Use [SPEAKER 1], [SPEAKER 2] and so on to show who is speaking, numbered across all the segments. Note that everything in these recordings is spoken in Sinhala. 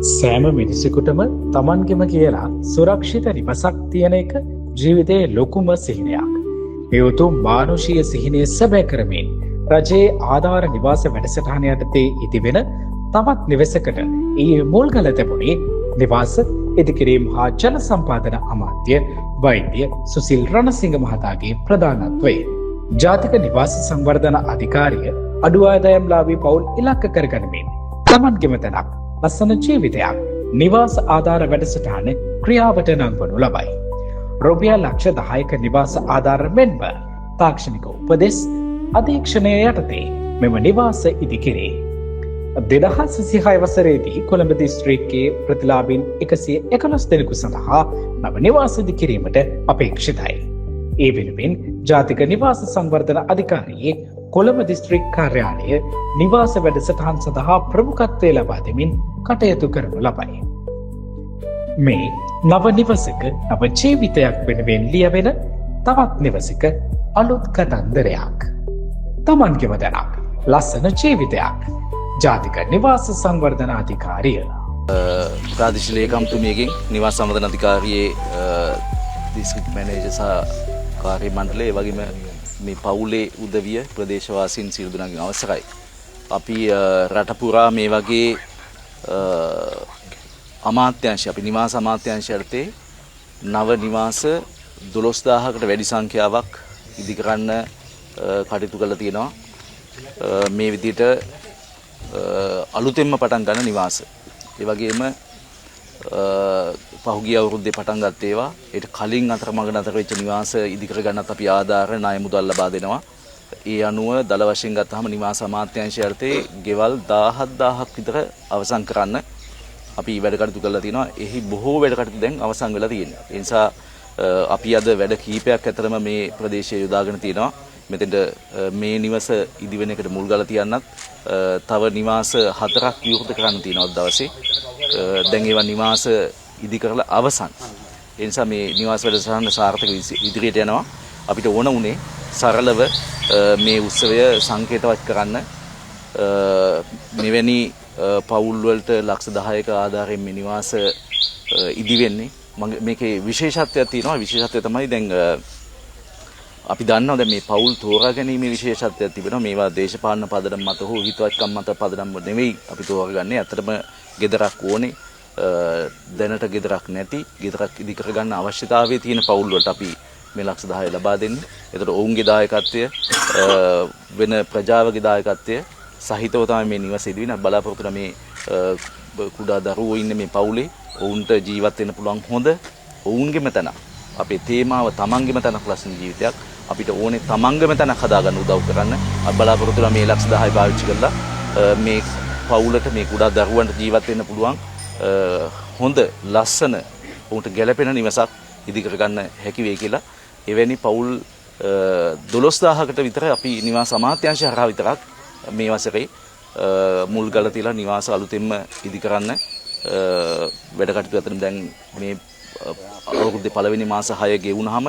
[SPEAKER 1] සෑම මිනිසෙකුටම තමන්ගෙම කියලා සුරක්ෂිත නිවසක් තියෙන එක ජීවිතයේ ලොකුම සිහිනයක්. මේ උතුම් මානුෂීය සිහිනය සැබෑ කරමින් රජයේ ආධාර නිවාස වැඩසටහන යටතේ ඉදිවෙන තවත් නිවසකට ඊයේ මුල්ගල තැබුණේ නිවාස ඉදිකිරීම් හා ජන සම්පාදන අමාත්‍ය වෛද්‍ය සුසිල් රණසිංහ මහතාගේ ප්‍රධානත්වයෙන් ජාතික නිවාස සංවර්ධන අධිකාරිය අඩු ආදායම්ලාභී පවුල් ඉලක්ක කරගනිමින් තමන්ගෙම තැනක් ලස්සන ජීවිතයක් නිවාස ආධාර වැඩසටහන ක්‍රියාවට නංවනු ලබයි. රුපියල් ලක්ෂ 10ක නිවාස ආධාර මෙන්ම තාක්ෂණික උපදෙස් අධීක්ෂණය යටතේ මෙම නිවාස ඉදිකිරේ. 2026 වසරේදී කොළඹ දිස්ත්‍රික්කයේ ප්‍රතිලාභීන් 111 දෙනෙකු සඳහා නව නිවාස ඉදිකිරීමට අපේක්ෂිතයි. ඒ වෙනුවෙන් ජාතික නිවාස සංවර්ධන අධිකාරියේ කොළඹ දිස්ත්‍රික් කාර්යාලය නිවාස වැඩසටහන් සඳහා ප්‍රමුඛත්වය ලබා දෙමින් කටයුතු කරනු ලබයි. මේ නව නිවසක නව ජීවිතයක් වෙනුවෙන් ලියවෙන තවත් නිවසක අලුත් කතන්දරයක්. තමන්ගෙම තැනක් ලස්සන ජීවිතයක්. ජාතික නිවාස සංවර්ධන අධිකාරිය.
[SPEAKER 2] ප්‍රාදේශීය ලේකම්තුමියගෙන් නිවාස සංවර්ධන අධිකාරියේ දිස්ත්‍රික් මැනේජර් සහ කාර්ය මණ්ඩලය වගේම මේ පවුලේ උදවිය ප්‍රදේශවාසීන් සියලු දෙනාගෙන් අවසරයි. අපි රට පුරා මේ වගේ අමාත්‍යාංශ අපි නිවාස අමාත්‍යාංශ යටතේ නව නිවාස 12000කට වැඩි සංඛ්‍යාවක් ඉදි කරන්න කටයුතු කරලා තියෙනවා. මේ විදිහට අලුතෙන්ම පටන් ගන්න නිවාස. ඒ වගේම පහුගිය අවුරුද්දේ පටන් ගත්ත ඒවා ඊට කලින් අතරමඟ නතර වෙච්ච නිවාස ඉදි කර ගන්නත් අපි ආධාර ණය මුදල් ලබා දෙනවා. ඒ අනුව දල වශයෙන් ගත්තාම නිවාස අමාත්‍යාංශය යටතේ ගෙවල් 17000ක් විතර අවසන් කරන්න අපි වැඩ කටයුතු කරලා තියෙනවා. එහි බොහෝ වැඩ කටයුතු දැන් අවසන් වෙලා තියෙනවා. ඒ නිසා අපි අද වැඩ කීපයක් අතරම මේ ප්‍රදේශයේ යොදාගෙන තියෙනවා. මෙතෙන්ට මේ නිවස ඉදිවෙන එකට මුල් ගාලා තියන්නත් තව නිවාස 4ක් විවෘත කරන්න තියෙනවා දවසේ. දැන් ඒවා නිවාස ඉදි කරලා අවසන්. ඒ නිසා මේ නිවාස වැඩසටහන සාර්ථක ඉදිරියට යනවා. අපිට ඕන උනේ සරලව මේ උත්සවය සංකේතවත් කරන්න. මෙවැනි පවුල් වලට ලක්ෂ 10ක ආධාරයෙන් මේ නිවාස ඉදි වෙන්නේ. මේකේ විශේෂත්වයක් තියෙනවා. විශේෂත්වය තමයි දැන් අපි දන්නවා දැන් මේ පවුල් තෝරා ගැනීමේ විශේෂත්වයක් තිබෙනවා. මේවා දේශපාලන පදනම මත හෝ හිතවත්කම් මත පදනම නෙවෙයි අපි තෝරාගන්නේ. ඇත්තටම ගෙදරක් ඕනේ. දැනට ගෙදරක් නැති, ගෙදරක් ඉදි කරගන්න අවශ්‍යතාවය තියෙන පවුල් වලට අපි මේ ලක්ෂ 10 ලබා දෙන්නේ. ඒතකොට ඔවුන්ගේ දායකත්වය වෙන ප්‍රජාවගේ දායකත්වය සහිතව තමයි මේ නිවස ඉදි වෙන බලාපොරොත්තු වෙන මේ කුඩා දරුවෝ ඉන්න මේ පවුලේ ඔවුන්ට ජීවත් වෙන්න පුළුවන් හොඳ ඔවුන්ගේම තැන. අපේ තේමාව තමන්ගේම තැනක් ලස්සන ජීවිතයක්. අපිට ඕනේ තමන්ගේම තැනක් හදාගන්න උදව් කරන්න. අපි බලාපොරොත්තු වෙන මේ ලක්ෂ 10 පාවිච්චි කරලා මේ පවුලට මේ කුඩා දරුවන්ට ජීවත් වෙන්න පුළුවන් හොඳ ලස්සන උන්ට ගැළපෙන නිවසක් ඉදි කරගන්න හැකි වෙයි කියලා එවැනි පවුල් 12000කට විතර අපි නිවාස අමාත්‍යාංශය හරහා විතරක් මේ වසරේ මුල් ගල තියලා නිවාස අලුතෙන්ම ඉදි කරන්න වැඩ කටයුතු අතරින් දැන් මේ අවුරුද්දේ පළවෙනි මාස 6 ගෙවුනහම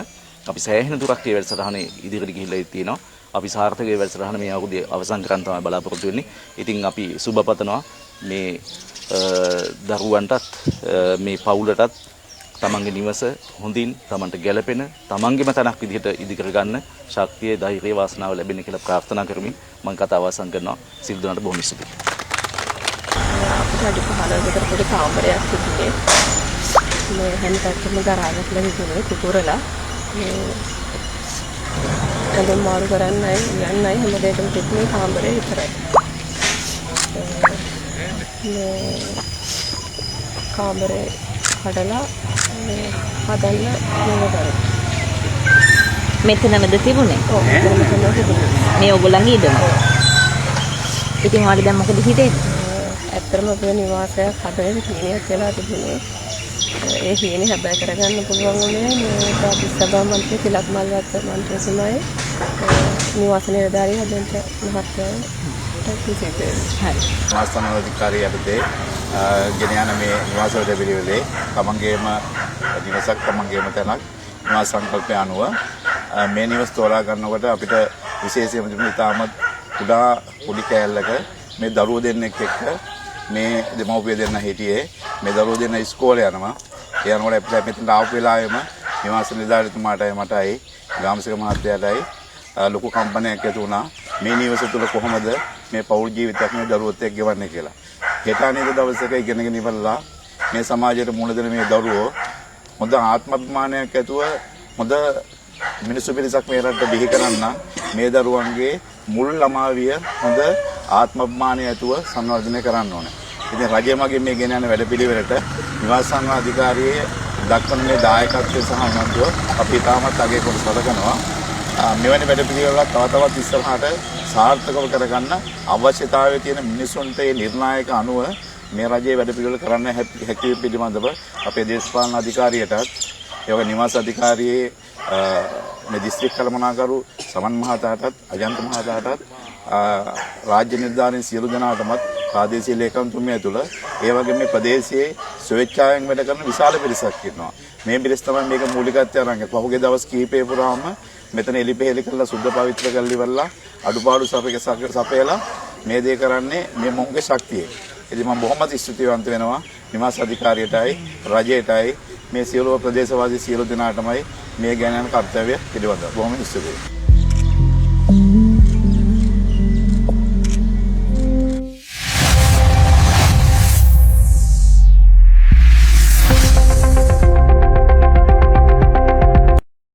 [SPEAKER 2] අපි සෑහෙන දුරක් ඒ වැඩසටහනේ ඉදිරියට ගිහිල්ලා තියෙනවා. අපි සාර්ථකව වැඩසටහන මේ අවුරුද්දේ අවසන් කරන්න තමයි බලාපොරොත්තු වෙන්නේ. ඉතින් අපි සුබ පතනවා මේ දරුවන්ටත් මේ පවුලටත් තමන්ගේ නිවස හොඳින් තමන්ට ගැළපෙන තමන්ගේම තැනක් විදිහට ඉදි කරගන්න ශක්තිය ධෛර්යය වාසනාව ලැබෙන්න කියලා ප්‍රාර්ථනා කරමින් මම කතාව අවසන් කරනවා. සියලු දෙනාට බොහොම ස්තුතියි.
[SPEAKER 3] අපිට අඩි 15 කට පොඩි කාමරයක් තිබුණේ. මේ හැම පැත්තෙම ගරාජයක් ලැබුණේ කුකුරලා. කලින් මාරු කරන්නයි යන්නයි හැමදේටම තිබුණේ කාමරේ විතරයි. මේ කාමරේ කඩලා හදන්න නේද?
[SPEAKER 4] මෙතනමද තිබුණේ?
[SPEAKER 3] ඔව් මෙතන තිබුණේ.
[SPEAKER 4] මේ ඔයගොල්ලන්ගේ ඉදම. ඉතින් ඔයාලා දැන් මොකද හිතෙන්නේ?
[SPEAKER 3] ඇත්තටම අපේ නිවාසයක් හදන්න හිණියක් වෙලා තිබුණේ. ඒ හිණි හැබැයි කරගන්න පුළුවන් වුණේ මේ ප්‍රාදේශීය සභා මන්ත්‍රී තිලක් මල්වත්ත මන්ත්‍රීතුමායි නිවාස නිලධාරී හදන්න මහත්තයා
[SPEAKER 5] නිවාස අධිකාරිය යටතේ ගෙන යන මේ නිවාස වැඩ පිළිවෙලේ තමන්ගේම නිවසක් තමන්ගේම තැනක් නිවාස සංකල්පය අනුව මේ නිවස තෝරා ගන්නකොට අපිට විශේෂයෙන්ම ඉතාමත් කුඩා පොඩි කෑල්ලක මේ දරුවෝ දෙන්නෙක් එක්ක මේ දෙමව්පිය දෙන්න හිටියේ. මේ දරුවෝ දෙන්න ඉස්කෝලේ යනවා. ඒ යනකොට අපිට මෙතන ආපු වෙලාවෙම නිවාස නිලධාරිතුමාටයි මටයි ගාමසික මහත්තයාටයි ලොකු කම්පනයක් ඇති වුණා. මේ නිවස තුළ කොහොමද මේ පෞල් ජීවිතයක් මේ දරුවොත් එක්ක ගෙවන්නේ කියලා. හෙට අනේක දවසක ඉගෙනගෙන ඉවරලා මේ සමාජයට මුණ දෙන මේ දරුවෝ හොඳ ආත්මාභිමානයක් ඇතුව හොඳ මිනිස්සු පිරිසක් මේ රටට බිහි කරන්න මේ දරුවන්ගේ මුල් ළමාවිය හොඳ ආත්මාභිමානය ඇතුව සංවර්ධනය කරන්න ඕනේ. ඉතින් රජය මගින් මේ ගෙන යන වැඩපිළිවෙලට නිවාස සංවර්ධන අධිකාරියේ දක්වන මේ දායකත්වය සහ උනන්දුව අපි තාමත් අගය කොට සලකනවා. මෙවැනි වැඩපිළිවෙලක් තව තවත් ඉස්සරහට සාර්ථකව කරගන්න අවශ්‍යතාවය තියෙන මිනිසුන්ට මේ නිර්ණායක අනුව මේ රජයේ වැඩපිළිවෙල කරන්න හැකි පිළිබඳව අපේ දේශපාලන අධිකාරියටත් ඒ වගේ නිවාස අධිකාරියේ මේ දිස්ත්‍රික් කළමනාකරු සමන් මහතාටත් අජන්ත මහතාටත් රාජ්‍ය නිලධාරීන් සියලු දෙනාටමත් ප්‍රාදේශීය ලේකම්තුමිය ඇතුළ ඒ වගේ මේ ප්‍රදේශයේ ස්වේච්ඡාවෙන් වැඩ කරන විශාල පිරිසක් ඉන්නවා. මේ පිරිස තමයි මේක මූලිකත්වය අරන් පහුගිය දවස් කිහිපේ පුරාම මෙතන එලිපෙහෙලි කරලා සුද්ධ පවිත්‍ර කරලා ඉවරලා අඩුපාඩු සපයලා මේ දේ කරන්නේ මේ මොහුගේ ශක්තියෙන්. ඉතින් මම බොහොම ස්තුතිවන්ත වෙනවා නිවාස අධිකාරියටයි රජයටයි මේ සියලු ප්‍රදේශවාසී සියලු දෙනාටමයි මේ ගැන යන කර්තව්‍ය පිළිබඳව බොහොම ස්තුතියි.